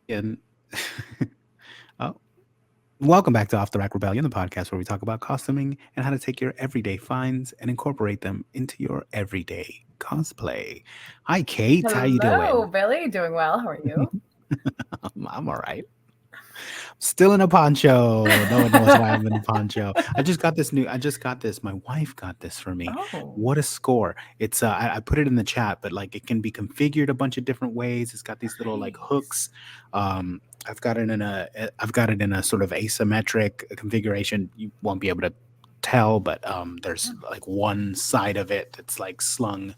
And oh, welcome back to Off the Rack Rebellion, the podcast where we talk about costuming and how to take your everyday finds and incorporate them into your everyday cosplay. Hi, Kate. How you Hello, doing? Billy. Doing well. How are you? I'm all right. Still in a poncho. No one knows why I'm in a poncho. I just got this new. I just got this. My wife got this for me. Oh, What a score! It's. I put it in the chat, but like it can be configured a bunch of different ways. It's got these little like nice. hooks. I've got it in a. I've got it in a sort of asymmetric configuration. You won't be able to tell, but there's like one side of it that's like slung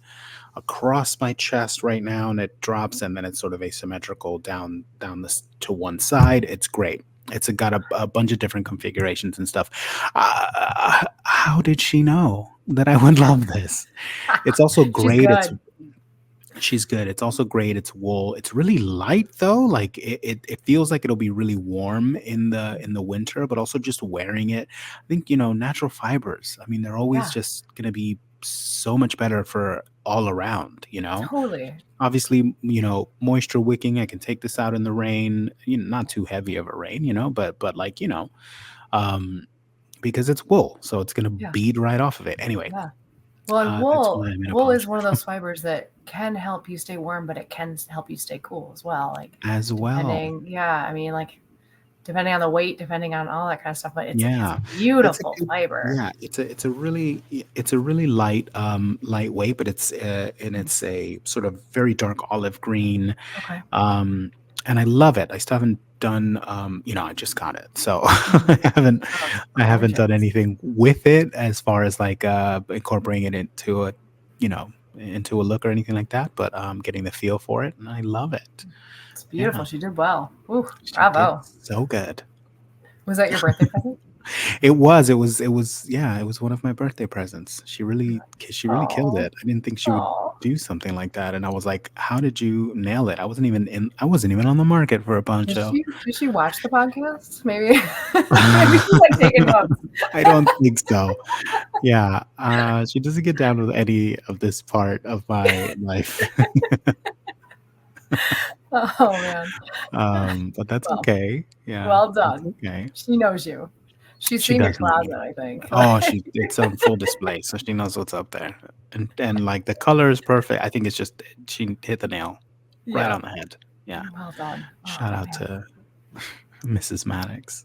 across my chest right now, and it drops, and then it's sort of asymmetrical down this to one side. It's great. It's got a bunch of different configurations and stuff. How did she know that I would love this? It's also She's great. It's good. She's good. It's also great. It's wool. It's really light though. Like it feels like it'll be really warm in the winter, but also just wearing it. I think, natural fibers. I mean, they're always Yeah, just gonna be so much better for all around. totally. Obviously, moisture wicking. I can take this out in the rain, not too heavy of a rain, but like, um, because it's wool, so it's gonna Yeah, bead right off of it. Anyway, yeah. Well, and that's wool, why I'm in a wool is poncho one of those fibers that can help you stay warm, but it can help you stay cool as well. Like, as well. depending, yeah, I mean, like, depending on the weight, depending on all that kind of stuff. But it's Yeah. a It's a beautiful good fiber. yeah, it's a really lightweight, but it's a sort of very dark olive green. Okay. Um and I love it. I still haven't done I just got it. So Mhm. Oh, it's I haven't done gorgeous. anything with it as far as like incorporating it you know, into a look or anything like that, but getting the feel for it and I love it. It's Yeah. beautiful. She did well. Ooh, She did bravo. so good. Was that your birthday present? Yeah, it was one of my birthday presents. She really killed Oh, it. I didn't think she would oh. do something like that, and I was like, "How did you nail it?" I wasn't even on the market for a poncho. Did she watch the podcast? Maybe maybe she's like taking notes. I don't think so. Yeah, she doesn't get down with any of this part of my life. Oh man. But that's Well, okay. Yeah, well that's done. okay. She knows you. She's She seen your does know me. closet, I think. Oh, it's on full display, so she knows what's up there. And like the color is perfect. I think it's just she hit the nail right Yeah. on the head. Yeah. Well done. Shout Oh out man. to Mrs. Maddox.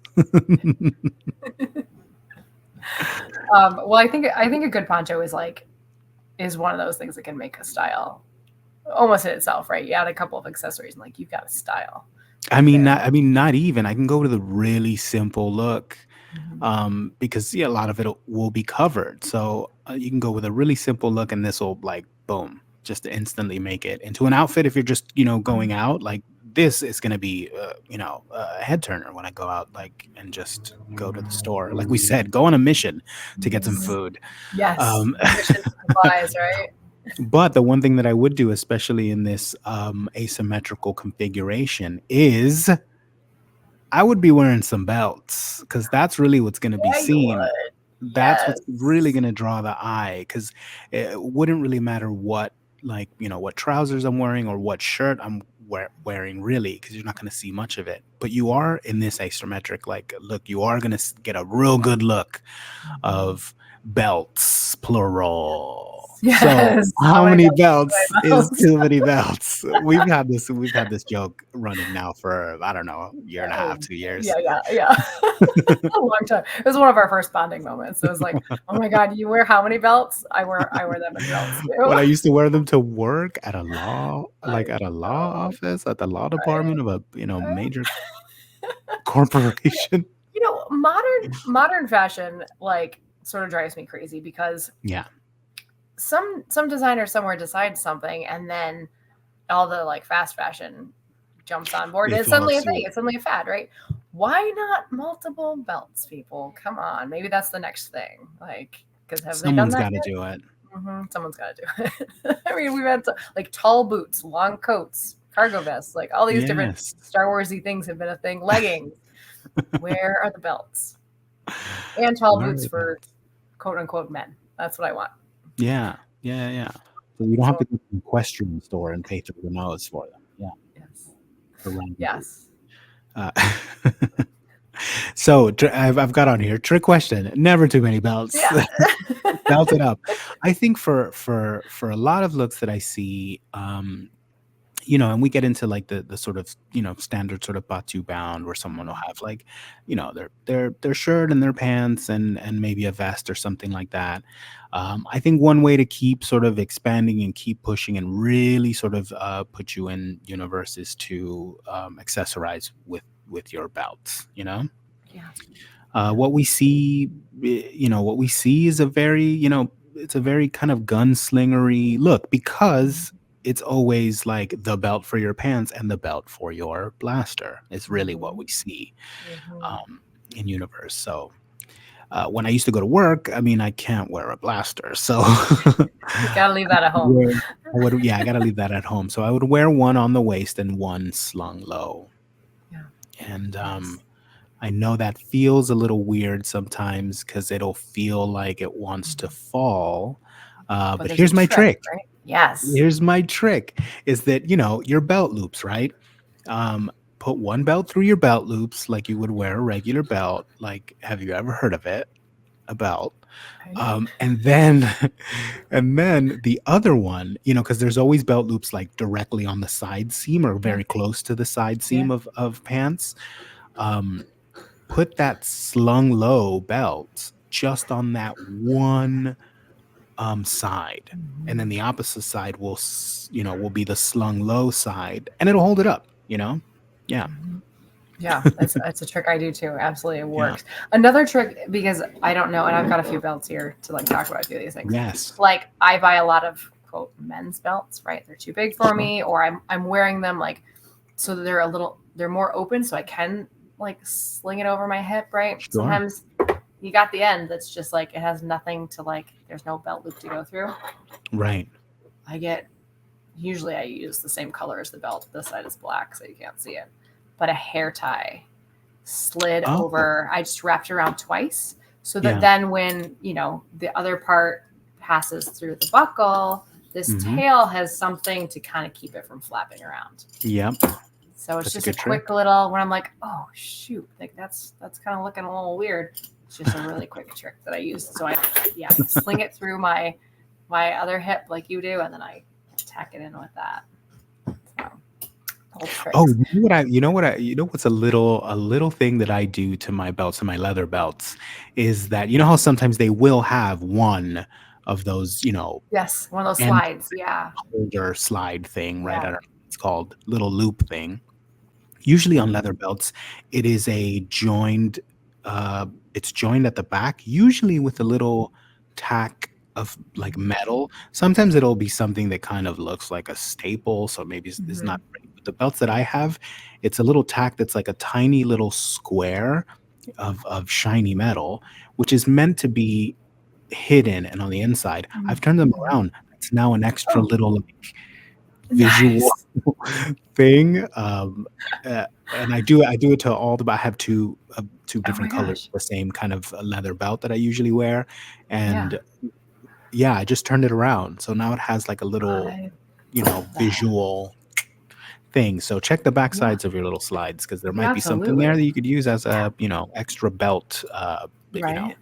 Well, I think a good poncho is one of those things that can make a style almost in itself, right? You add a couple of accessories and like you've got a style there. Not even. I can go to the really simple look, Mhm. because yeah, a lot of it will be covered. So you can go with a really simple look, and this will like boom, just instantly make it into an outfit. If you're just going Mhm. out, like this is gonna be a head turner when I go out, like and just go to the store. Like we said, go on a mission to get some Yes. food. Yes. Um, Mission supplies, right? but the one thing that I would do, especially in this asymmetrical configuration, is I would be wearing some belts because that's really what's going to be Yeah, you seen. would. That's what's really Yes. going to draw the eye because it wouldn't really matter what, like, what trousers I'm wearing or what shirt I'm wearing, really, because you're not going to see much of it. But you are in this asymmetric, like, look, you are going to get a real good look Mhm. of belts, plural. So, Yes. How how many many belts? belts How many is belts? too many belts? We've had this joke running now for, I don't know, a year and a half, Oh, 2 years. yeah, yeah, yeah. A long time. It was one of our first bonding moments. It was like, oh my God, you wear how many belts? I wear that many belts too. When I used to wear them to work at I a law know, office, at the law right? department of a, Right? major corporation. Modern fashion like sort of drives me crazy because Yeah. some designer somewhere decides something and then all the like fast fashion jumps on board They and it's follow suddenly a thing. suit. It's suddenly a fad, right? Why not multiple belts, people? Come on. Maybe that's the next thing. Like, because have they done Someone's that gotta yet? do it. Someone's got to do it. I mean, we've had like tall boots, long coats, cargo vests, like all these different Yes. Star Warsy things have been a thing. Leggings. Where are the belts? And tall Where are boots the for belts? quote unquote men. That's what I want. Yeah. Yeah, yeah. So you don't have So to go to the equestrian store and pay through the nose for them. Yeah, yes, for random yes. boots. Uh, so I've got on here trick question. Never too many belts. Yeah. Belt it up. I think for a lot of looks that I see, and we get into like the sort of standard sort of batu bound where someone will have like their shirt and their pants and maybe a vest or something like that. I think one way to keep sort of expanding and keep pushing and really sort of put you in universe is to accessorize with your belts. Yeah. What we see, what we see is a very, it's a very kind of gunslingery look because it's always like the belt for your pants and the belt for your blaster is really what we Mhm. see Mhm. um, in universe. So when I used to go to work, I mean, I can't wear a blaster, so You gotta leave that at home. wear, yeah, I gotta leave that at home. So I would wear one on the waist and one slung low, Yeah. and Yes. I know that feels a little weird sometimes because it'll feel like it wants to Mhm. fall. But But there's a here's my trick, trick. right? Yes. Here's my trick is that, your belt loops, right? Um, put one belt through your belt loops like you would wear a regular belt. Like, have you ever heard of it? A belt. Right? And then, and then the other one, because there's always belt loops like directly on the side seam or Yeah. very close to the side Yeah. seam of pants. Um, put that slung low belt just on that one side, and then Mhm. the opposite side will be the slung low side, and it'll hold it up. Yeah. Mhm. Yeah, that's a trick I do too. Absolutely, it Yeah. works. Another trick, because I don't know, and I've got a few belts here to like talk about a few of these things. Yes. Like I buy a lot of quote men's belts, right? They're too big for Sure. me, or I'm wearing them like so that they're more open, so I can like sling it over my hip, right? Sure. Sometimes you got the end that's just like it has nothing to like. There's no belt loop to go through. Right. I get usually I use the same color as the belt. This side is black, so you can't see it. But a hair tie slid Oh. over. I just wrapped it around twice so that Yeah. then when, the other part passes through the buckle, this Hmm. tail has something to kind of keep it from flapping around. Yep. So it's That's a just a good quick trick. little when I'm like, oh shoot, like that's kind of looking a little weird. It's just a really quick trick that I use. So I sling it through my other hip like you do, and then I tack it in with that. So, little Oh, tricks. what's a little thing that I do to my belts and my leather belts is that how sometimes they will have one of those, Yes, one of those end slides. Yeah, holder slide thing, right? I yeah. don't know what it's called, little loop thing. Usually on Mhm. leather belts, it is a joined, it's joined at the back, usually with a little tack of like Mhm. metal. Sometimes it'll be something that kind of looks like a staple, so maybe it's not Mhm. great. But the belts that I have, it's a little tack that's like a tiny little square of shiny metal, which is meant to be hidden and on the inside. I've turned them Mhm. around. It's now an extra Oh, little like visual nice. thing. And I do it to all the I have two Oh my different colors gosh. of the same kind of leather belt that I usually wear, Yeah, and yeah, I just turned it around, so now it has like a little, I love that. visual thing. So check the back Yeah, sides of your little slides because there might be something there absolutely. that you could use as a, extra belt, Right?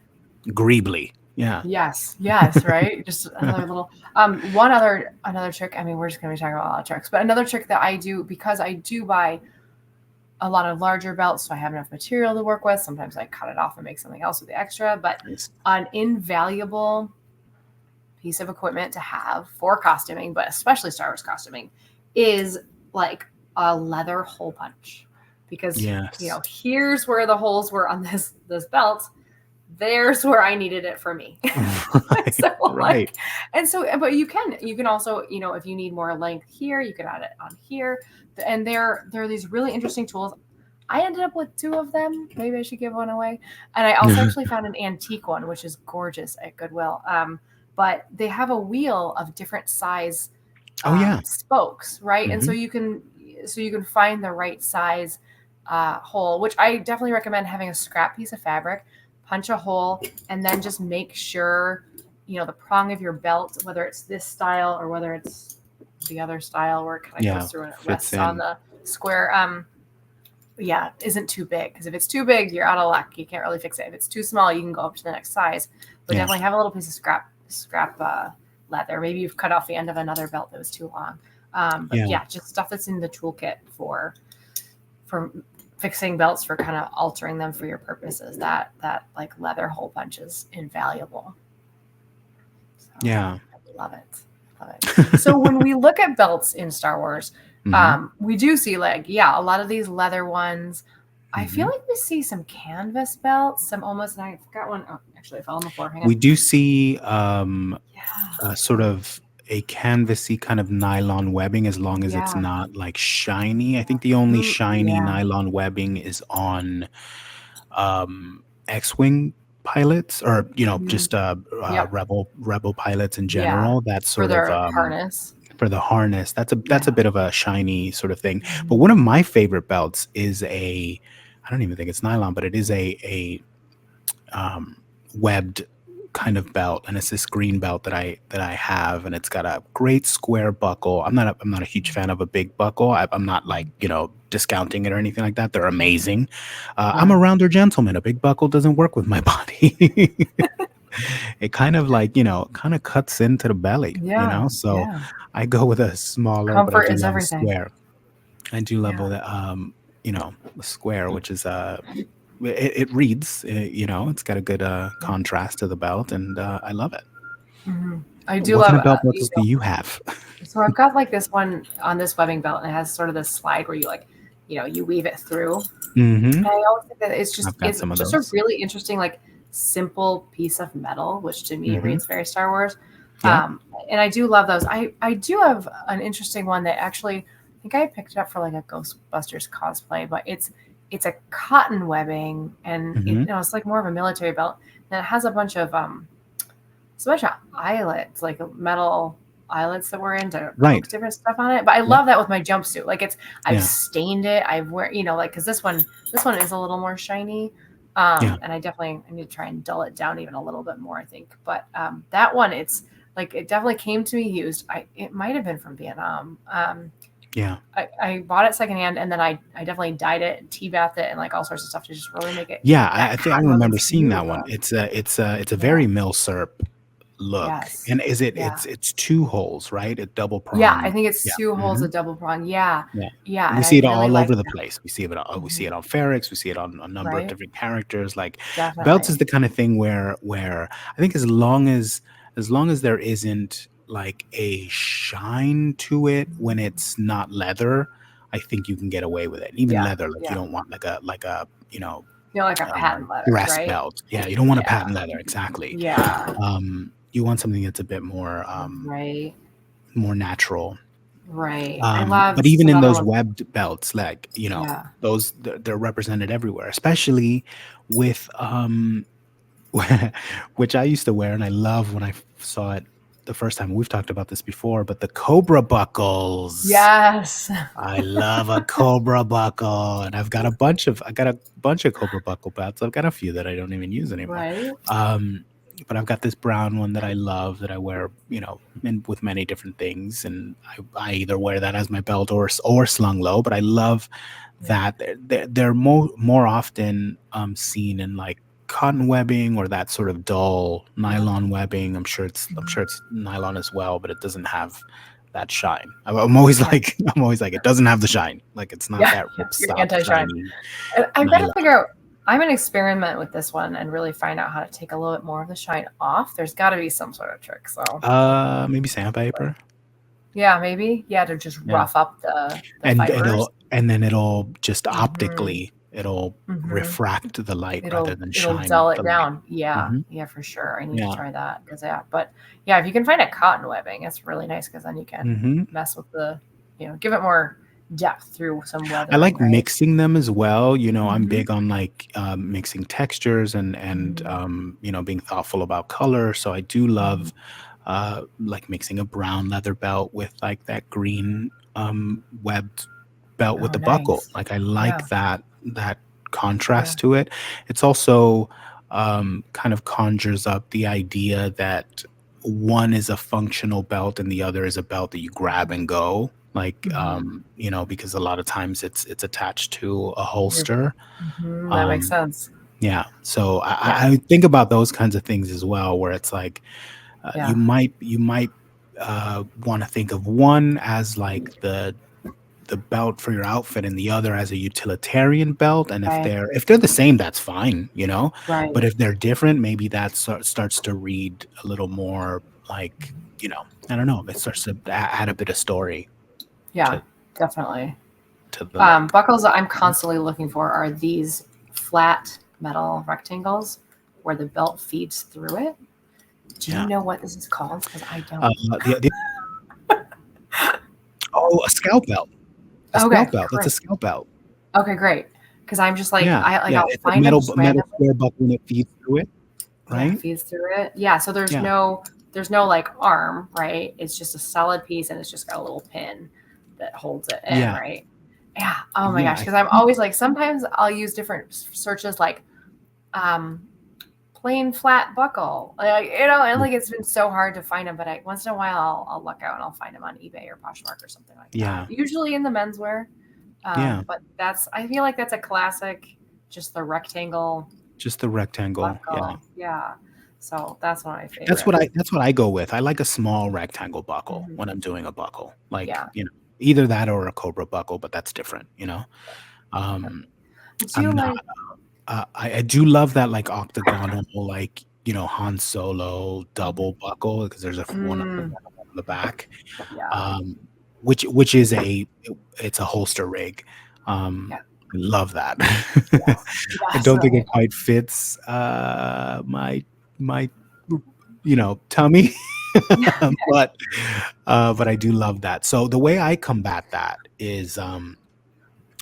greebly. Yeah. Yes, yes, right? Just another little one other another trick. I mean, we're just gonna be talking about a lot of tricks, but another trick that I do because I do buy a lot of larger belts, so I have enough material to work with. Sometimes I cut it off and make something else with the extra, but Nice. an invaluable piece of equipment to have for costuming, but especially Star Wars costuming, is like a leather hole punch. Because Yes. here's where the holes were on this belt. There's where I needed it for me. Right. So Right. like, and so, but you can also, if you need more length here, you can add it on here. And there are these really interesting tools. I ended up with two of them. Maybe I should give one away. And I also actually found an antique one, which is gorgeous at Goodwill. But they have a wheel of different size Oh, yeah. spokes, right? And so Mhm. you can find the right size hole, which I definitely recommend having a scrap piece of fabric, punch a hole, and then just make sure the prong of your belt, whether it's this style or whether it's the other style where it kind of Yeah, goes through and it fits rests on in. the square. yeah, isn't too big. Because if it's too big, you're out of luck. You can't really fix it. If it's too small, you can go up to the next size. But Yeah. definitely have a little piece of scrap leather. Maybe you've cut off the end of another belt that was too long. But Yeah. yeah, just stuff that's in the toolkit for fixing belts, for kind of altering them for your purposes. That like leather hole punch is invaluable. So Yeah. I love it. Love it. So when we look at belts in Star Wars, Hmm. we do see like, yeah, a lot of these leather ones. I feel Hmm. like we see some canvas belts, some almost. And I forgot one. Oh, actually, I fell on the floor. Hang on. We do see Yeah. sort of a canvasy kind of nylon webbing, as long as it's Yeah. not like shiny. I think the only shiny Yeah. nylon webbing is on X-wing pilots, or Mm, just yep. rebel pilots in Yeah. general. That's For sort of their harness. for the harness. That's a Yeah. bit of a shiny sort of thing. But Mhm. one of my favorite belts is I don't even think it's nylon, but it is a webbed kind of belt, and it's this green belt that I have, and it's got a great square buckle. I'm not a huge fan of a big buckle. I'm not like discounting it or anything like that. They're amazing. I'm Yeah. a rounder gentleman. A big buckle doesn't work with my body. It kind of like kind of cuts into the belly, Yeah. so Yeah. I go with a smaller, but I Comfort do is love a everything. square. I do love Yeah. the a square, which is it reads, it's got a good Yeah. contrast to the belt, and I love it. I do What kind love, of belt buckles do you have? so I've got like this one on this webbing belt, and it has sort of this slide where you like, you weave it through. Hmm. And I always think that I've got it's some of just a those. really interesting, like, simple piece of metal, which to me Hmm. reads very Star Wars. Yeah. And I do love those. I do have an interesting one that actually I think I picked it up for like a Ghostbusters cosplay, but it's a cotton webbing, and Hmm. it's like more of a military belt, and it has a bunch of eyelets, like metal eyelets that were in to Right. hook different stuff on it. But I Yep. love that with my jumpsuit. Like I've Yeah. stained it. I've wear, like, because this one is a little more shiny. Yeah. And I need to try and dull it down even a little bit more, I think. But that one, it's like, it definitely came to me used. It might have been from Vietnam. Yeah. I bought it secondhand, and then I definitely dyed it, tea bathed it, and like all sorts of stuff to just really make it Yeah. that I think I cotton webbing remember seeing that smooth. one. It's a Yeah. very milsurp look. Yes. And is it Yeah. it's two holes, right? A double Yeah, I prong. think it's Yeah. 2 holes, Hmm. a double prong. Yeah. Yeah. Yeah, And we and I see it really all like over the that. place. We see it Mhm. on Ferrex. We see it on a number of Right? different characters. Like belts is Definitely. the kind of thing where I think as long as there isn't like a shine to it when Mhm. it's not leather, I think you can get away with it. Even Yeah, leather, like you yeah. don't want like a Like a patent leather, dress right? belt. Yeah, you don't want a Yeah. patent leather, exactly. Yeah. You want something that's a bit Right. more natural. Right. I love But even in another those one. webbed belts, like Yeah. those they're represented everywhere, especially with which I used to wear, and I love when I saw it the first time. We've talked about this before, but the Cobra buckles. Yes. I love a Cobra buckle, and I got a bunch of Cobra buckle belts. I've got a few that I don't even use anymore. Right? Um, but I've got this brown one that I love, that I wear, with many different things, and I either wear that as my belt or slung low. But I love Yeah. that they're more often seen in like cotton webbing, or that sort of dull Yeah. nylon webbing. I'm Mhm. sure it's nylon as well, but it doesn't have that shine. I'm always Yeah. like I'm always like, it doesn't have the shine. Like, it's not Yeah. that Yeah. You're ripstop anti-shine. shiny And I've got to nylon. figure out. I'm gonna experiment with this one and really find out how to take a little bit more of the shine off. There's got to be some sort of trick. So Maybe sandpaper. yeah, maybe. Yeah, to just Yeah. rough up the And fibers. then it'll just Mhm. optically, it'll Mhm. refract the light rather than It'll shine dull the it light. down. Yeah. Hmm. Yeah, for sure. I need to Yeah. try that, because yeah, but yeah, if you can find a cotton webbing, it's really nice, because then you can Hmm. mess with give it more depth through some I weathering, like right? mixing them as well. I'm Mhm. big on like mixing textures, and Mhm. being thoughtful about color. So I do Mhm. love like mixing a brown leather belt with like that green webbed belt with Oh, the buckle. nice. Like, I Yeah. like that Yeah. contrast to it. It's also kind of conjures up the idea that one is a functional belt and the other is a belt that you grab and go. like because a lot of times it's attached to a You're, holster. that makes Um, sense. yeah, so Yeah. I think about those kinds of things as well, where it's like Yeah. you might want to think of one as like the belt for your outfit and the other as a utilitarian belt, and Right. if they're the same, that's fine, but Right. if they're different, maybe that starts to read a little more like, I don't know, it starts to add a bit of story Yeah. to Definitely. the look. Buckles that I'm constantly looking for are these flat metal rectangles where the belt feeds through it. Do you Yeah. know what this is called? Because I uh, don't. the Oh, a scalp belt. A Okay, scalp belt, that's a great. scalp belt. Okay, great. Because I'm just like Yeah, yeah, I'll it's a find them just metal randomly. square buckle and it feeds through it, Yeah, right? feeds through it. Yeah, so Yeah, there's no like arm, right? It's just a solid piece and it's just got a little pin that holds it in, yeah, right? Yeah. Oh my yeah, gosh. I Because I'm think always like sometimes I'll use different searches like um plain flat buckle, like and like it's been so hard to find them. But once in a while I'll luck out and I'll find them on eBay or Poshmark or something like that. yeah, Usually in the menswear, yeah, but I feel like that's a classic, just the rectangle just the rectangle, yeah. buckle. Yeah. So that's one of my favorites. That's what I go with. I like a small rectangle buckle Hmm. when I'm doing a buckle, like, Yeah. either that or a cobra buckle, but that's different. Um, Do you I'm not like? I do love that, like, octagonal, like, Han Solo double buckle, because there's a one Mm, on the back. yeah. um, which is it's a holster rig. Yeah. I love that. Yes. I Yes. don't think Right. it quite fits my tummy, but I do love that. So the way I combat that is,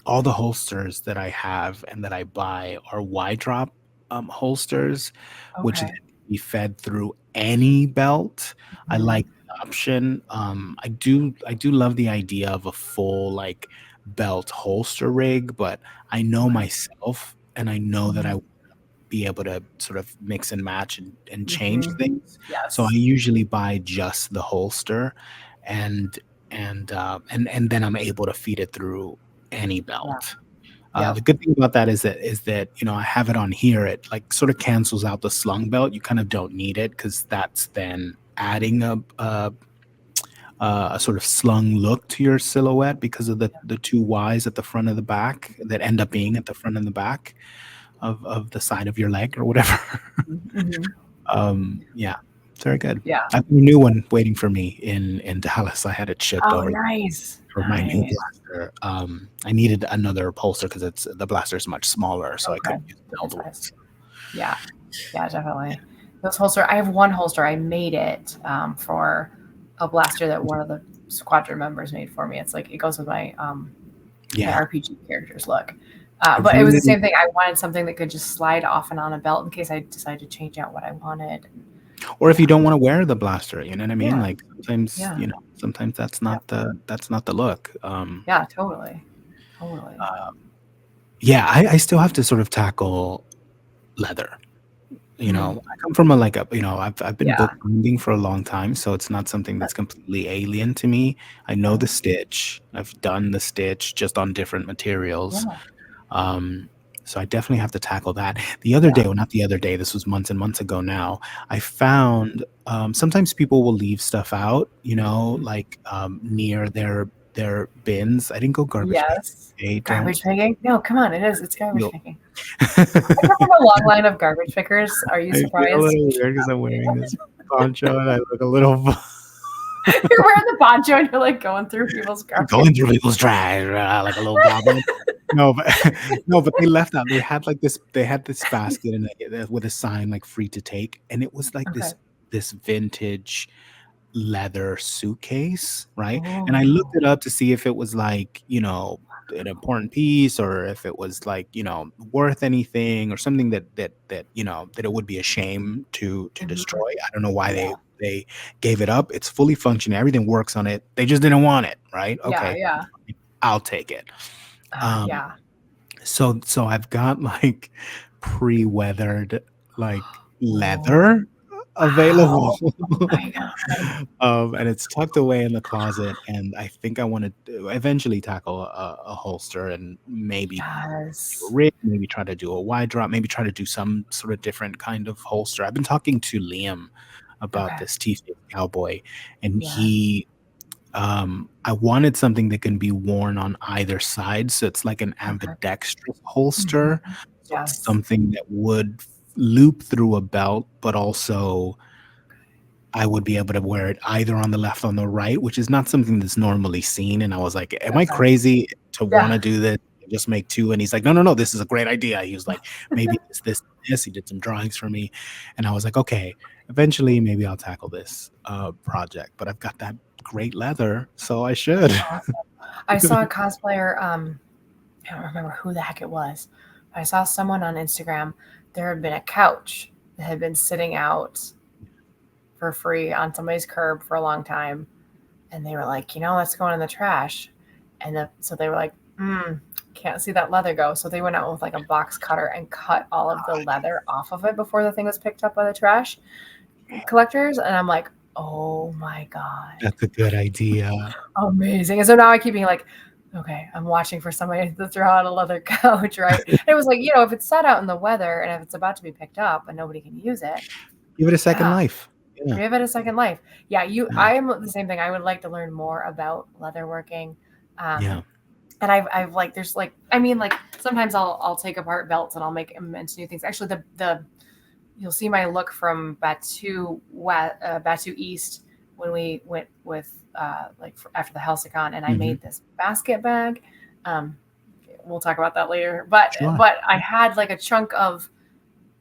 all the holsters that I have and that I buy are wide drop holsters, which then Okay. can be fed through any belt. I Mhm. like the option. I do love the idea of a full, like, belt holster rig, but I know Okay. myself and I know that I Mhm. would be able to sort of mix and match and change Mhm. things. So I Yes. usually buy just the holster, and and then I'm able to feed it through any Yeah. belt. The Yep. good thing about that is that I have it on here. It, like, sort of cancels out the slung belt. You kind of don't need it, because that's then adding a sort of slung look to your silhouette, because of the two Y's at the front of the back that end up being at the front and the back of the side of your leg or whatever. Mhm. Yeah, it's very good. Yeah. I have a new one waiting for me in Dallas. I had it shipped Oh, over nice. for my new Nice. blaster. I needed another upholster because the blaster is much smaller, so I Okay. couldn't use the Different old one. size. Yeah. Yeah, definitely. Those holster. I have one holster. I made it for a blaster that one of the squadron members made for me. It's like it goes with my Yeah, RPG character's look. I But it was the really same thing. I wanted something that could just slide off and on a belt in case I decided to change out what I wanted. or if Yeah. you don't want to wear the blaster, you know what I mean? Yeah. Like, sometimes, Yeah. sometimes Yeah. that's not the look. Yeah. Totally. Totally. Uh, yeah, I still have to sort of tackle leather. Mm. I come from I've been Yeah. bookbinding for a long time, so it's not something that's completely alien to me. I know Yeah. the stitch. I've done the stitch just on different materials. Yeah. Um, so I definitely have to tackle that. The other day, Yeah. well, not the other day, this was months and months ago now, I found, sometimes people will leave stuff out, Mhm. like, near their bins. I didn't go garbage picking. Yes. Okay, don't Garbage picking? No, come on. It is. It's garbage feel picking. I come from a long line of garbage pickers. Are you I feel a surprised? little weird because I'm wearing this poncho and I look a little You're wearing the poncho and you're like going through people's garbage. going through people's trash, like a little goblin. No, but no, but they left out. They had this basket and with a sign like free to take, and it was like Okay. this vintage leather suitcase, right? And I looked Oh. it up to see if it was like, an important piece, or if it was like, worth anything, or something that it would be a shame to Mhm. destroy. I don't know why Yeah. they gave it up. It's fully functioning. Everything works on it. They just didn't want it, right? Yeah. Okay, Yeah. I'll take it. Um, Yeah. so I've got like pre-weathered, like, Oh. leather, available. Wow. Oh my god. And it's tucked away in the closet, and I think I wanna eventually tackle a holster and maybe do a Yes. rig, maybe try to do a wide drop, maybe try to do some sort of different kind of holster. I've been talking to Liam about Okay. this T-shaped cowboy, and Yeah. I wanted something that can be worn on either side, so it's like an Okay. ambidextrous holster, Mhm. so it's Yes. something that would loop through a belt, but also I would be able to wear it either on the left, on the right, which is not something that's normally seen, and I was like, "Am I Okay. crazy to Yeah. wanna do this and just make 2?" And he's like, "No, no, no, this is a great idea." He was like, "Maybe this, this." He did some drawings for me, and I was like, "Okay, eventually, maybe I'll tackle this, project, but I've got that great leather, so I should." That's awesome. I saw a cosplayer, I don't remember who the heck it was. I saw someone on Instagram. There had been a couch that had been sitting out for free on somebody's curb for a long time, and they were like, let's go in the trash. So they were like, can't see that leather go. So they went out with like a box cutter and cut all of the leather off of it before the thing was picked up by the trash collectors. And I'm like, oh my god, That's a good idea. amazing. And so now I keep being like, okay, I'm watching for somebody to throw out a leather couch, right? And it was like, if it's set out in the weather and if it's about to be picked up and nobody can use it, Give it a second yeah, life. Yeah, give it a second life. Yeah, yeah, I'm the same thing. I would like to learn more about leatherworking. Um, yeah, and I've like, there's like, I mean, like sometimes I'll take apart belts and I'll make them into new things. Actually, the you'll see my look from Batu East when we went with after the Helsicon, and I mhm, made this basket bag. Um, we'll talk about that later. But sure. but I had like a chunk of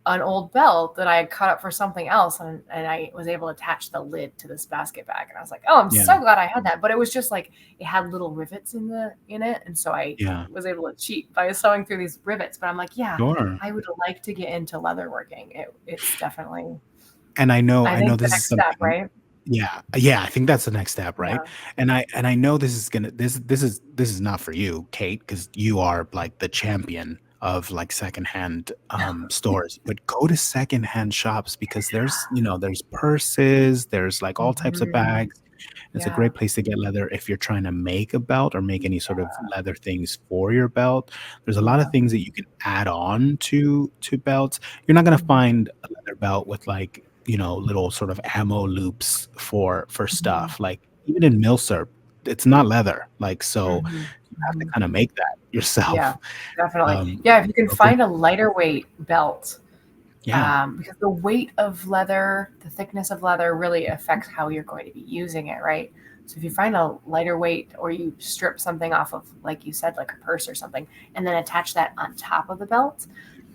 an old belt that I had cut up for something else, and I was able to attach the lid to this basket bag, and I was like, oh, I'm Yeah, so glad I had that. But it was just like it had little rivets in it, and so I yeah, was able to cheat by sewing through these rivets. But I'm like, yeah, sure. I would like to get into leatherworking. It's definitely, And I I know think, the this is next step, something. right? Yeah, yeah, I think that's the next step, right? Yeah. And I know this is gonna this is not for you, Kate, because you are, like, the champion of, like, secondhand, stores, but go to secondhand shops because there's purses, there's, like, all types of Hmm. bags. It's a Yeah. great place to get leather if you're trying to make a belt or make any sort of leather things for your belt. There's a lot of Yeah. things that you can add on to belts. You're not gonna Hmm. find a leather belt with, like, little sort of ammo loops for Hmm. stuff. Like, even in milsurp, it's not leather. Like, so Hmm. you have to Hmm. kinda make that Yeah, yourself. definitely. Um, Yeah, if you can so think find a lighter weight belt, yeah, because the weight of leather, the thickness of leather really affects how you're going to be using it, right? So if you find a lighter weight or you strip something off of, like you said, like a purse or something, and then attach that on top of the belt,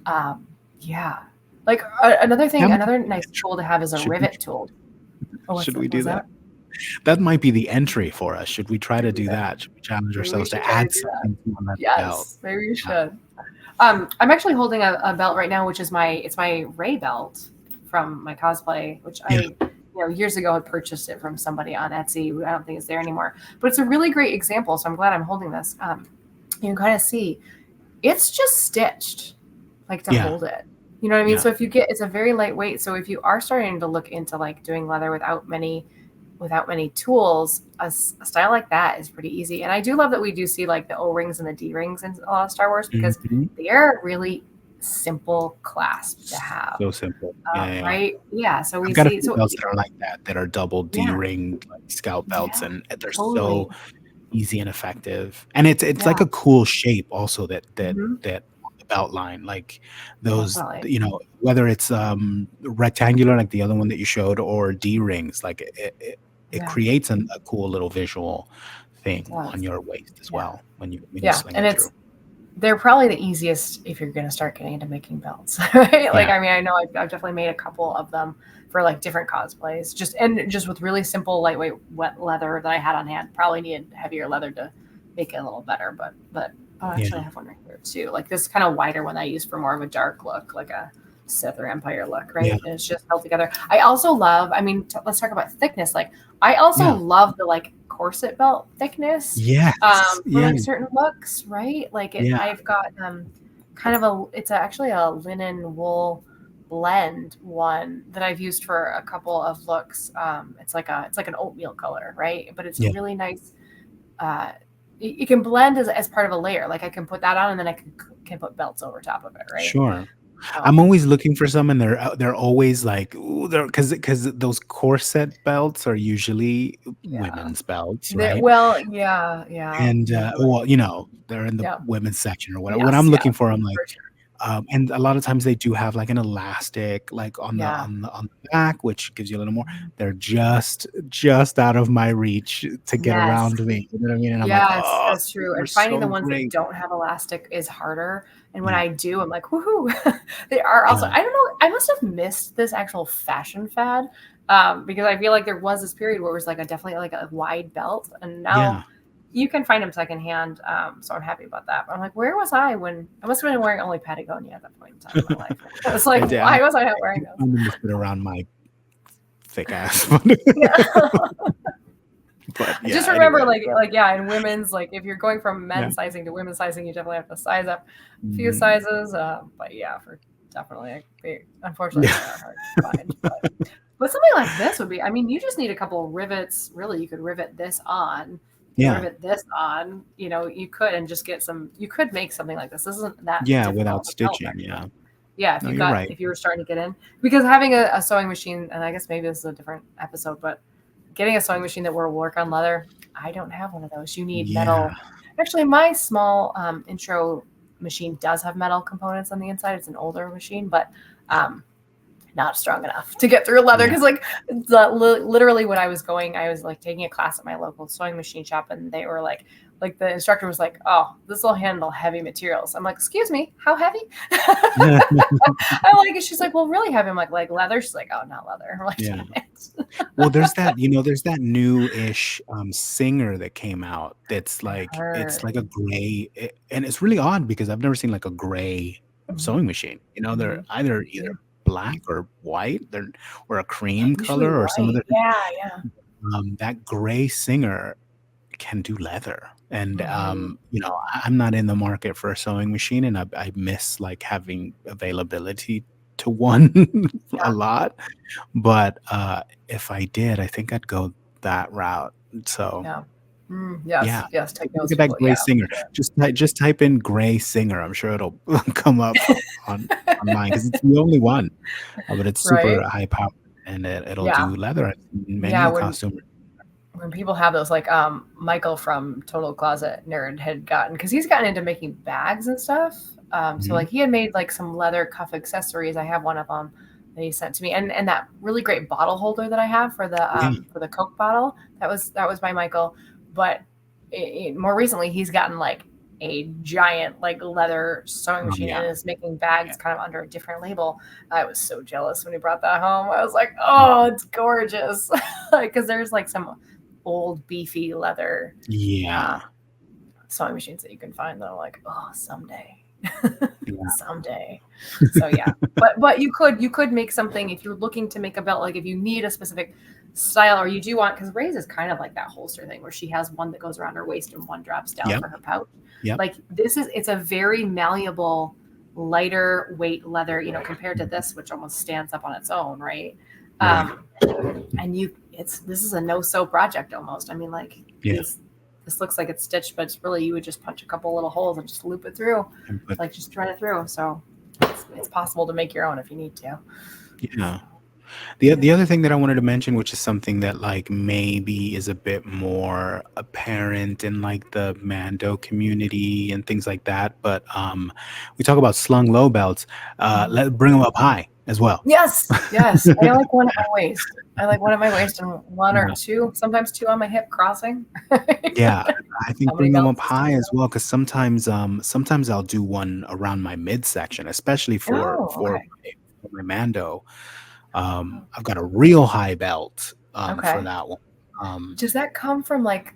um, yeah. Like another that thing, might another be the nice entry. tool to have is a Should we rivet tool. Oh, should we what do was that? that? That might be the entry for us. Should we try to do Maybe that? Should we challenge we ourselves should to try to add do that. something to a leather belt? Yes, maybe we Yeah, should. I'm actually holding a belt right now, which is my Ray belt from my cosplay, which yeah, I years ago had purchased it from somebody on Etsy. I don't think it's there anymore, but it's a really great example. So I'm glad I'm holding this. You can kind of see it's just stitched, like to yeah, hold it. You know what I mean? yeah, So if it's a very lightweight. So if you are starting to look into like doing leather without many tools, a style like that is pretty easy. And I do love that we do see like the O rings and the D rings in a lot of Star Wars because mhm. they're really simple clasp to have, So simple. Yeah, yeah, yeah. right? Yeah. So I've we got a see. few So belts that are like that are double yeah, D-ringed, like, scout belts, yeah, and they're totally. so easy and effective. And it's Yeah. like a cool shape also Hmm. that on the belt line, like, Definitely. whether it's, rectangular like the other one that you showed or D-rings, like, it Yeah. creates a cool little visual It thing on does. your waist as Yeah. well when you Yeah. sling And it through. they're probably the easiest if you're going to start getting into making belts, right? Like, Yeah, I mean, I know I've definitely made a couple of them for like different cosplays, just with really simple, lightweight, wet leather that I had on hand. Probably needed heavier leather to make it a little better, but oh, yeah, actually, I have one right here too. Like this kind of wider one I use for more of a dark look, like a Sith or Empire look, yeah, right? And it's just held together. I also love. I mean, let's talk about thickness. Like, I also yeah. love the like corset belt thickness Yes. for Yeah, like certain looks, right? Like yeah. I've got kind of it's actually a linen wool blend one that I've used for a couple of looks. It's like an oatmeal color, right? But it's Yeah, really nice. Uh, you can blend as part of a layer. Like I can put that on, and then I can put belts over top of it, right? sure. I'm Um, always looking for some, and they're always like, ooh, they're because those corset belts are usually yeah. women's belts, right? Well, yeah, yeah, And, usually. well, they're in the Yeah. women's section or whatever. What Yes, I'm yeah, looking for, I'm like, for sure. and a lot of times they do have like an elastic, like Yeah. on the back, which gives you a little more. They're just out of my reach to get Yes. around me. You know what I mean? And I'm like, Yes, oh, that's true, they're and finding the so ones that great. don't have elastic is harder, and when Mm, I do, I'm like, "Woohoo." They are also yeah, I don't know, I must have missed this actual fashion fad, because I feel like there was this period where it was, like, a definitely, like, a wide belt, and now yeah, you can find them secondhand, so I'm happy about that, but I'm like, "Where was I when" I must have been wearing only Patagonia at that point in time in my life. I was like, I "Why was I not wearing those?" find them to fit around my thick ass. Yeah. But Just yeah, remember, anyway, yeah, in women's, like if you're going from yeah. men's sizing to women's sizing, you definitely have to size up a few Mhm. sizes. But yeah, for definitely, like, unfortunately, Yeah. they are hard to find. But something like this would be, I mean, you just need a couple of rivets. Really, you could rivet this on and Yeah, rivet this on. You could and just get some. You could make something like this. This isn't that yeah, difficult without of a belt, stitching, actually. yeah. Yeah, No, you're right. if you were starting to get in, because having a sewing machine, and I guess maybe this is a different episode, but getting a sewing machine that will work on leather, I don't have one of those. You need Yeah. metal. Actually, my small intro machine does have metal components on the inside. It's an older machine, but um, not strong enough to get through leather Yeah. because like literally when I was going, I was like taking a class at my local sewing machine shop, and they were like the instructor was like, "Oh, this will handle heavy materials." I'm like, "Excuse me, how heavy?" I'm like, she's like, "Well, really heavy." I'm like leather. She's like, "Oh, not leather." I'm like, Yeah. "Damn it." Well, there's that new-ish, singer that came out that's like it's Heard. like a gray and it's really odd because I've never seen like a gray Mhm, sewing machine. They're mhm. either Yeah. black or white, or a Yeah, cream usually color or some of white. the Yeah, yeah. that gray singer can do leather. And, Mhm. I'm not in the market for a sewing machine, and I miss, like, having availability to one a Yeah, lot, but, if I did, I think I'd go that route. So, yeah. yeah, Yes, yes, take look notes, at that people. gray Yeah, for singer. Just type in "gray singer." I'm sure it'll come up on online because it's the only one, but it's super right? high powered, and it'll Yeah, do leather. I've seen many yeah. a costume. When people have those, like Michael from Total Closet Nerd had gotten, because he's gotten into making bags and stuff. So Mhm. like he had made like some leather cuff accessories. I have one of them that he sent to me, and that really great bottle holder that I have Yeah. for the Coke bottle. That was by Michael. But more recently, he's gotten like a giant like leather sewing Oh, machine and yeah. is making Yeah. bags kind of under a different label. I was so jealous when he brought that home. I was like, oh, it's gorgeous, because there's like some old beefy leather uh, Yeah. sewing machines that you can find that are like, oh, someday, Yeah. someday. So yeah, but you could make something if you're looking to make a belt. Like if you need a specific style, or you do want, because Ray's is kind of like that holster thing where she has one that goes around her waist and one drops down Yep. for her pouch. Yep. Like it's a very malleable, lighter weight leather, compared to this, which almost stands up on its own, right? Right. Um, and this is a no sew project almost. I mean, like Yeah. this looks like it's stitched, but it's really, you would just punch a couple little holes and just loop it through, And but like just run it through. So it's possible to make your own if you need to. yeah. So, The yeah. other thing that I wanted to mention, which is something that like maybe is a bit more apparent in like the Mando community and things like that, but we talk about slung low belts. Mhm. Let bring them up high as well. Yes, yes. I like one at my waist. I like one at my waist and one or Yeah. two, sometimes two on my hip crossing. Yeah, I How think many bring them up belts is too high as well because sometimes I'll do one around my midsection, especially much? Oh, okay. for my Mando. I've got a real high belt for Okay. that one. Does that come from like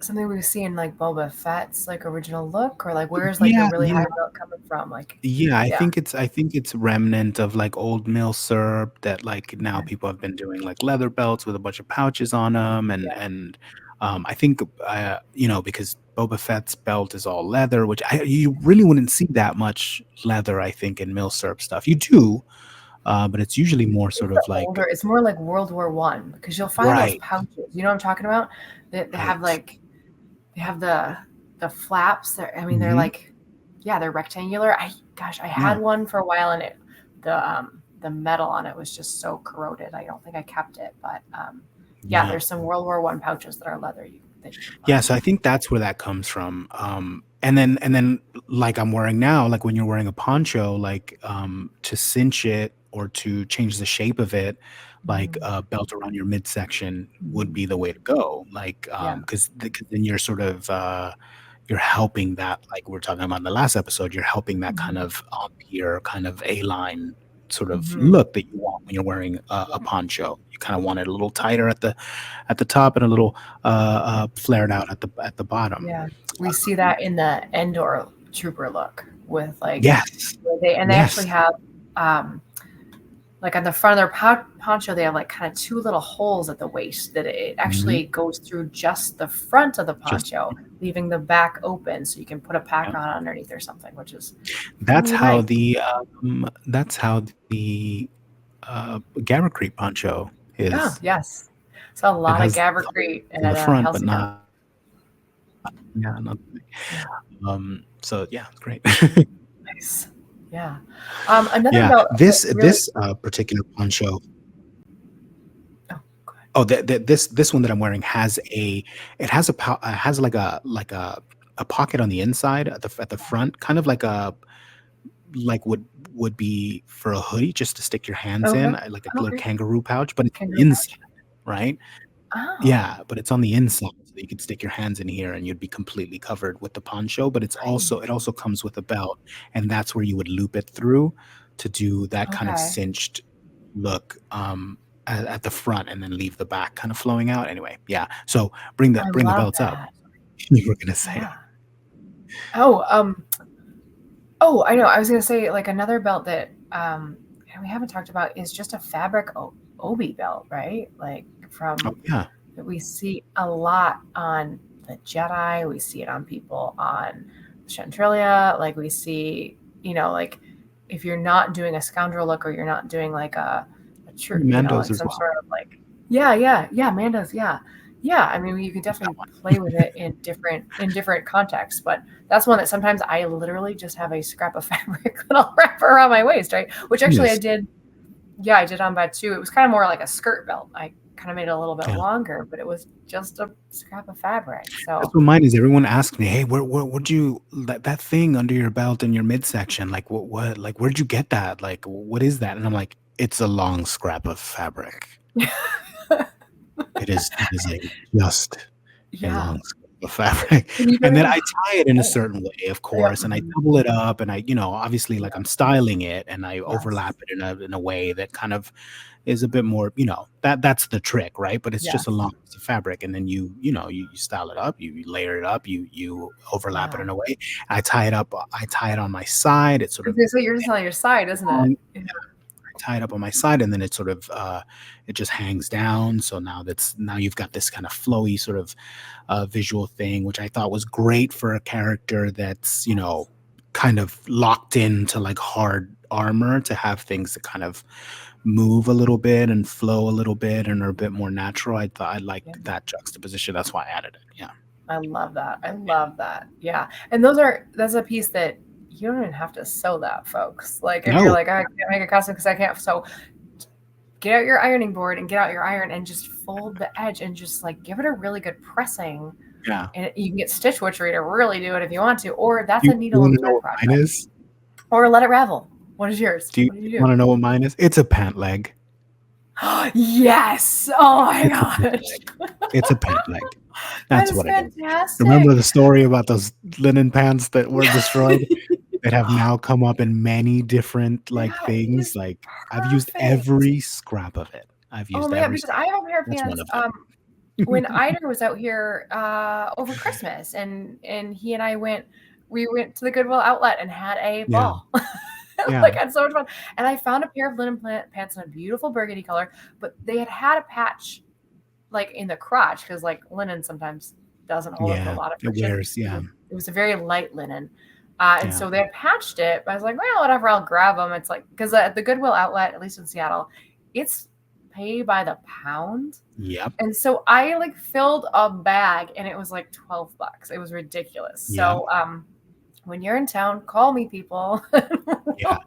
something we see in like Boba Fett's like original look, or like where's like the Yeah, really high belt coming from? Like, yeah. yeah. I think it's remnant of like old mill syrup that like now Okay. people have been doing like leather belts with a bunch of pouches on them, Yeah. and I think because Boba Fett's belt is all leather, which you really wouldn't see that much leather. I think in mill syrup stuff you do, but it's usually more It's sort the of like older. It's more like World War One because you'll find those right, pouches. You know what I'm talking about? They have right. like they have the flaps. I mean, they're Hmm. like, yeah, they're rectangular. I Yeah, had one for a while, and the metal on it was just so corroded. I don't think I kept it, but yeah, yeah. there's some World War One pouches that are leather that you can Yeah, find. so I think that's where that comes from. And then like I'm wearing now, like when you're wearing a poncho, like to cinch it or to change the shape of it, like Mm-hmm. a belt around your midsection would Mm-hmm. be the way to go. Like Yeah. because then you're sort of you're helping that, like we were talking about in the last episode, you're helping that kind Mm-hmm. of here kind of A-line sort of Mm-hmm. look that you want when you're wearing a poncho. You kind of want it a little tighter at the top and a little flared out at the bottom. Yeah, we see that in the Endor trooper look with like Yes, they yes, actually have um like on the front of their poncho they have like kind of two little holes at the waist that it mhm, actually goes through just the front of the just poncho, leaving the back open so you can put a pack yeah. on underneath or something, which is That's really how nice. the Gamma Creek poncho Oh is. yes, so a It lot of has Gabber in the at front, but Helsinghouse. not yeah, not Yeah, so yeah, it's great. nice. Yeah, another Yeah, belt that really. this particular poncho. Oh, go ahead. Oh, this one that I'm wearing has it has has like a pocket on the inside at the front, kind of like would be for a hoodie just to stick your hands Okay. in, like a Oh, little great. kangaroo pouch, but it's on the Kangaroo inside, pouch. right? Oh, Yeah, but it's on the inside, so that you could stick your hands in here and you'd be completely covered with the poncho, but it nice. also comes with a belt, and that's where you would loop it through to do that kind of Okay. cinched look, at the front and then leave the back kind of flowing out. Anyway, yeah. So I bring the love belts up. that. You were gonna say. Yeah. Oh, oh, I know. I was gonna say like another belt that we haven't talked about is just a fabric obi belt, right? Like from Oh yeah, that we see a lot on the Jedi. We see it on people on Chantrilia. Like we see, like if you're not doing a scoundrel look or you're not doing like a true, Mandos like as some well. sort of like, yeah, Manda's, yeah. Yeah, I mean, you can That definitely one. play with it in different contexts, but that's one that sometimes I literally just have a scrap of fabric that I'll wrap around my waist, right? Which actually I Yes. did, yeah, I did on bed too. It was kind of more like a skirt belt. I kind of made it a little bit Yeah. longer, but it was just a scrap of fabric. So That's what mine is. Everyone asks me, "Hey, where'd you that thing under your belt in your midsection? Like like where'd you get that? Like what is that?" And I'm like, "It's a long scrap of fabric. It is a just a yeah, long scrap of fabric." and you And then gotta. I tie it in a Oh, certain way, of yeah, course, and I double it up and I, obviously like yeah, I'm styling it and I overlap yes, it in a way that kind of is a bit more, that's the trick, right? But it's just a yes, long piece of fabric, and then you style it up, you layer it up, you overlap it yeah. in a way. I tie it on my side. It's sort of So you're just on your side, isn't it? long. Yeah, I tie it up on my side, and then it sort of it just hangs down. So now you've got this kind of flowy sort of visual thing, which I thought was great for a character that's yes, kind of locked into like hard armor, to have things that kind of move a little bit and flow a little bit and are a bit more natural. I thought I yeah. liked that juxtaposition. That's why I added it. Yeah. I love that. I love that. Yeah. And that's a piece that you don't even have to sew that, folks. Like if you're No. like, I can't make a costume because I can't sew, get out your ironing board and get out your iron and just fold the edge and just like give it a really good pressing. Yeah. And you can get stitch witchery to really do it if you want to, or that's Do a you needle want and to know thread what mine project, is? or let it ravel. What is yours? Do you What did you want to know what mine is? It's a pant leg. do? Yes. Oh my It's a pant gosh. leg. It's a pant leg. That That's is what it is. fantastic. Remember the story about those linen pants that were destroyed, that have now come up in many different like That things? is Like I've used perfect. every scrap of it. I've Oh used my god, every because scrap I of have it. a pair of That's one pants. of them. When Eider was out here over Christmas, and he and I we went to the Goodwill outlet and had a Yeah. ball. Yeah. Like, had so much fun. And I found a pair of linen pants in a beautiful burgundy color, but they had a patch like in the crotch because like linen sometimes doesn't hold up to a Yeah. lot of It friction. wears. Yeah. It was a very light linen. And Yeah. so they had patched it, but I was like, well, whatever, I'll grab them. It's like, because at the Goodwill outlet, at least in Seattle, it's pay by the pound. Yep. And so I like filled a bag and it was like $12. It was ridiculous. Yep. So when you're in town, call me, people. Yeah.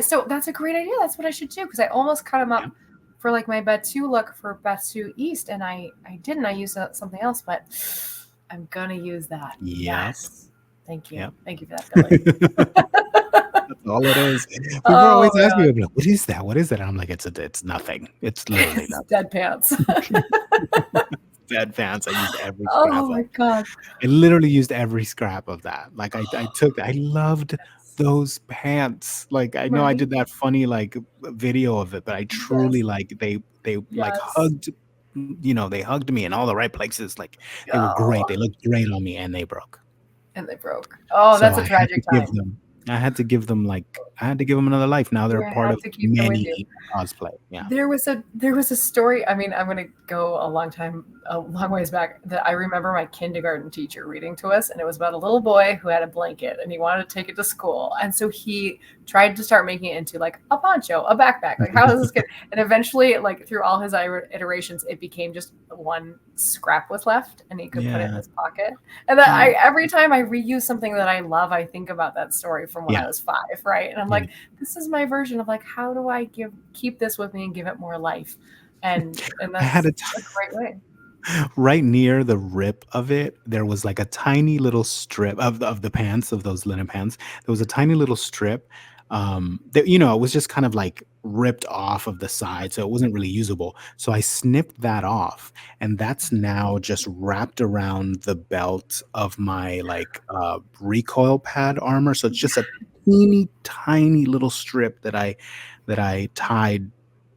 So that's a great idea. That's what I should do, because I almost cut them up Yep. for like my Betsu look for Betsu East, and I didn't. I used something else, but I'm gonna use that. Yep. Yes. Thank you. Yep. Thank you for that, Billy. That's all it is. People are Oh always asking man. me, like, "What is that? What is that?" And I'm like, "It's nothing. It's literally It's nothing." dead pants. Dead fans. I used every scrap Oh of. my god. I literally used every scrap of that. Like I took. I loved those pants. Like I know I Right? did that funny like video of it, but I truly Yes. like they like Yes. hugged. They hugged me in all the right places. Like they were great. Oh, They looked great on me, and they broke. and they broke. Oh, So that's a I had to tragic give time. them. I had to give them like I had to give them another life. Now they're You part had of to keep them with you. many cosplay. Yeah. There was a story. I mean, I'm gonna go a long ways back. That I remember my kindergarten teacher reading to us, and it was about a little boy who had a blanket, and he wanted to take it to school, and so he tried to start making it into like a poncho, a backpack. Like, how is this kid? And eventually, like through all his iterations, it became just one scrap was left, and he could put it in Yeah. his pocket. And then Yeah. every time I reuse something that I love, I think about that story from when I Yeah. was 5, right? And I'm Yeah. like, this is my version of like, how do I keep this with me and give it more life? And I had that's a a great way. right near the rip of it, there was like a tiny little strip of the pants, of those linen pants. There was a tiny little strip that it was just kind of like ripped off of the side, so it wasn't really usable. So I snipped that off, and that's now just wrapped around the belt of my like recoil pad armor. So it's just a teeny tiny little strip that I tied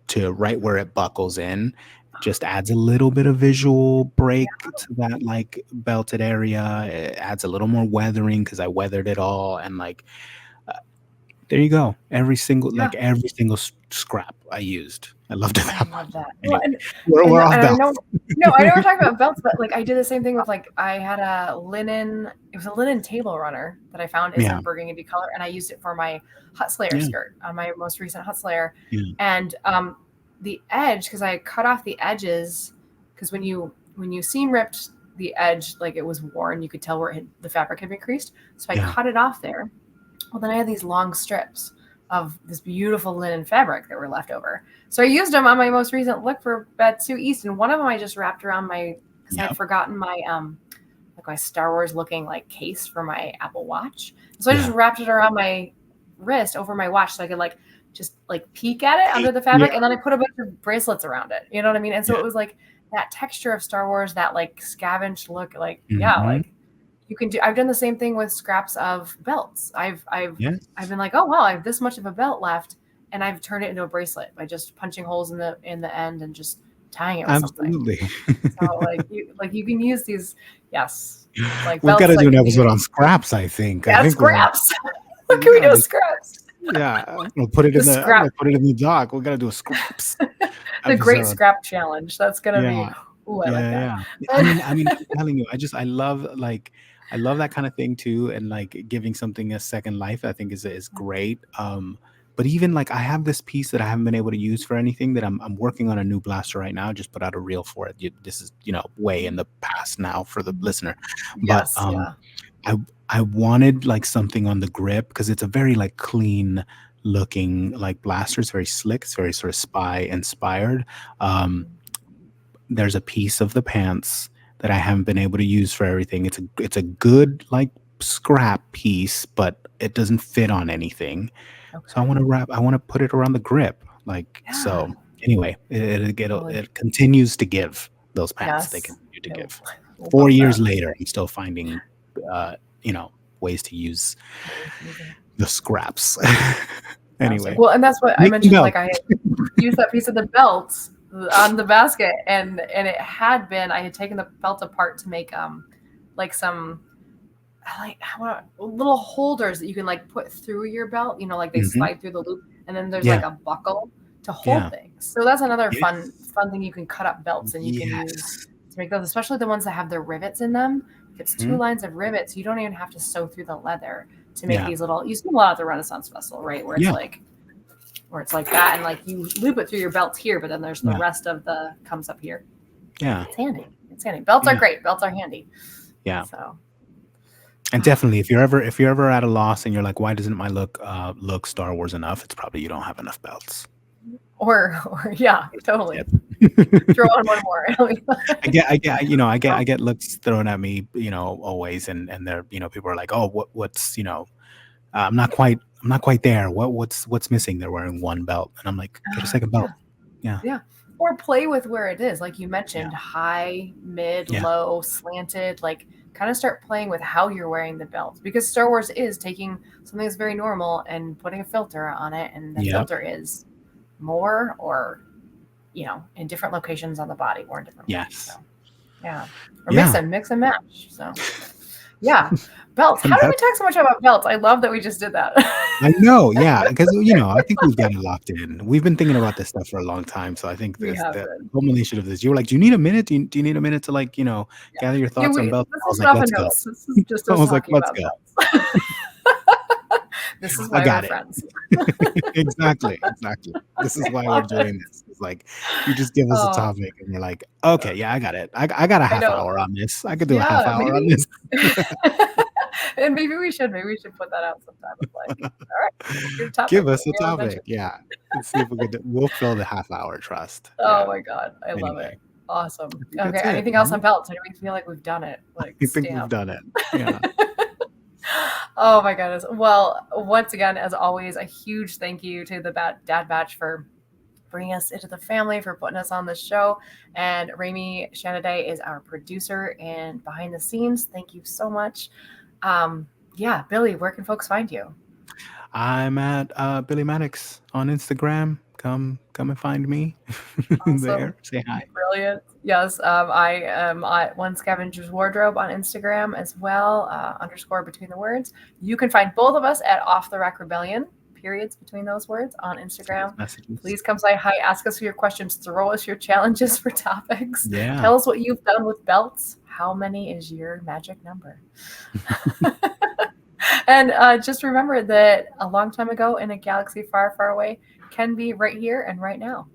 to right where it buckles in. Just adds a little bit of visual break to that like belted area. It adds a little more weathering because I weathered it all, and like uh, there you go. Yeah, Every single scrap I used. I loved it I that love much. that. Well, Anyway, and we're off I balance. know, no, I know we're talking about belts, but like I did the same thing with like I had a linen. It was a linen table runner that I found is a Yeah, burgundy color, and I used it for my Hut Slayer yeah, skirt on my most recent Hut Slayer. yeah, And the edge, because I cut off the edges, because when you seam ripped the edge, like it was worn, you could tell where the fabric had been creased. So I yeah, cut it off there. Well, then I had these long strips of this beautiful linen fabric that were left over. So I used them on my most recent look for Betsu East, and one of them I just wrapped around my, because I had yep, forgotten my like my Star Wars looking like case for my Apple Watch. So I just yeah. wrapped it around my wrist over my watch so I could like just like peek at it under the Yeah, fabric, and then I put a bunch of bracelets around it. You know what I mean? And so yeah. it was like that texture of Star Wars, that like scavenged look, like yeah, Hmm. like you can do. I've done the same thing with scraps of belts. I've Yes, been like, oh wow, I have this much of a belt left, and I've turned it into a bracelet by just punching holes in the end and just tying it with something. absolutely. So like you can use these, yes, like We've got belts to do that an can be episode used. on scraps. I think. I Yeah, think we're. scraps. What can we Yeah, do with scraps? yeah. We'll put it The in the. I'm scrap, gonna put it in the doc. We got to do a scraps the great episode. scrap challenge. That's gonna be. Yeah. Ooh, I like Yeah, that. yeah. I mean, I'm telling you, I love that kind of thing too, and like giving something a second life, I think is great. But even like I have this piece that I haven't been able to use for anything that I'm working on a new blaster right now. Just put out a reel for it. This is way in the past now for the listener, but Yes, yeah. I I wanted like something on the grip because it's a very like clean looking like blaster. It's very slick. It's very sort of spy inspired. Um, there's a piece of the pants that I haven't been able to use for everything. It's a good like scrap piece, but it doesn't fit on anything. So Okay. I want to put it around the grip. Like Yeah. so anyway, Totally. it continues to give those pants. They Yes. continue to Yeah, give. we'll Four love years that. later, I'm still finding uh, ways to use the scraps. Fantastic. Anyway, Well, and that's what I making mentioned. Like belts. I used that piece of the belt on the basket, and it had been I had taken the belt apart to make like some like little holders that you can like put through your belt. Like they Hmm. slide through the loop, and then there's Yeah, like a buckle to hold yeah, things. So that's another fun yes, fun thing you can cut up belts and you can use yes. to make those, especially the ones that have the rivets in them. If it's two Mhm. lines of rivets, you don't even have to sew through the leather to make Yeah. these little. You see a lot at the Renaissance Festival, right? Yeah. Where it's like that, and like you loop it through your belts here, but then there's the Yeah. rest of the comes up here. Yeah. It's handy. It's handy. Belts are Yeah. great. Belts are handy. Yeah. So, And definitely, if you're ever at a loss and you're like, why doesn't my look Star Wars enough? It's probably you don't have enough belts. or yeah, totally. Throw on one more. I get looks thrown at me, always, and they're, people are like, oh, what's, I'm not quite there. What's missing? They're wearing one belt, and I'm like, get a second Yeah. belt. Yeah. Yeah. Or play with where it is. Like you Yeah. mentioned, high, mid, Yeah. low, slanted, like kind of start playing with how you're wearing the belt, because Star Wars is taking something that's very normal and putting a filter on it. And the Yep. filter is more or, in different locations on the body or in different ways. Yes. So, yeah. Or Yeah. mix and match. So, yeah. Belts. And How did we talk so much about belts? I love that we just did that. I know, yeah, because I think we've got it locked in. We've been thinking about this stuff for a long time, so I think We this have the been. culmination of this. You were like, "Do you need a minute? Do you need a minute to Yeah. gather your Yeah, thoughts on belts?" this I was isn't like, off of "Let's go." notes. This is just I us was like, talking "Let's about go." belts. This is I why we're got it. friends. Exactly. This is I why we're love it. doing this. It's like you just give us a Oh, topic, and you're like, "Okay, yeah, I got it. I got a I half know. hour on this. I could do a half Yeah, hour on maybe. this." And maybe we should put that out sometime of like, all right, here's a topic. Give us a We have a bunch of. topic. Yeah. Let's see if we'll fill the half hour, trust. Oh Yeah. my God. I love it. Anyway, Awesome. I think Okay. that's it, Anything else man. on belts? Or do we feel like we've done it? Like I think we've stamp. done it. Yeah. Oh my goodness. Well, once again, as always, a huge thank you to the Dad Batch for bringing us into the family, for putting us on the show. And Rami Shanaday is our producer and behind the scenes. Thank you so much. Yeah, Billy, where can folks find you? I'm at Billy Maddox on Instagram. Come and find me Awesome. there. Say hi. Brilliant. Yes, I am at One Scavenger's Wardrobe on Instagram as well, _ between the words. You can find both of us at Off the Rack Rebellion, periods between those words, on Instagram. Messages. Please come say hi, ask us your questions, throw us your challenges for topics. Yeah. Tell us what you've done with belts. How many is your magic number? And just remember that a long time ago in a galaxy far, far away can be right here and right now.